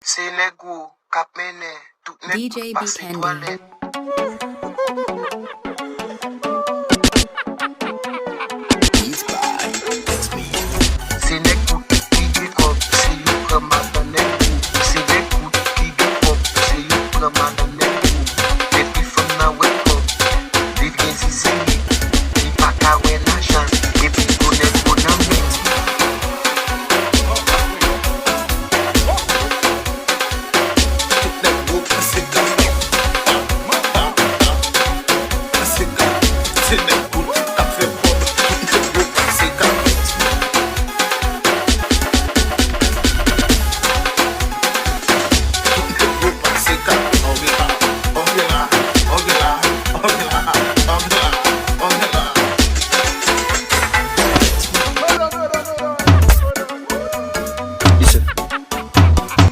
C'est l'égo, cap Mennen, tout net DJ passe Mennen. toilette. C'est l'égo qui décope, c'est you comme un l'égo. C'est l'égo qui décope, c'est you comme un l'égo. Depuis from na wake up, vive les zizini, ni pas qu'à ouais la chance, et puis connaître mon ami.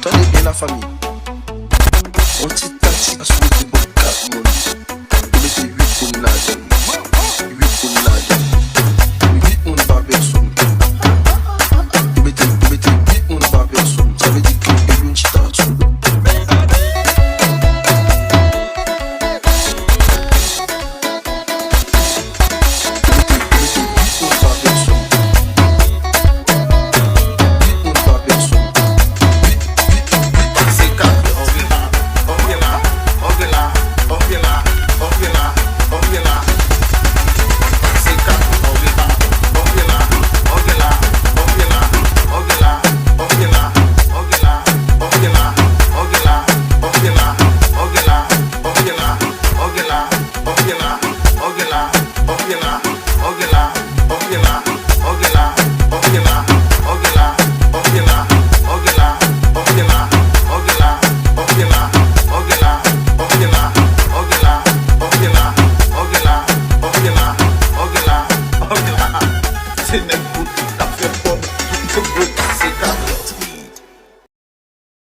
Tenez bien la famille. On petit taxi à soulever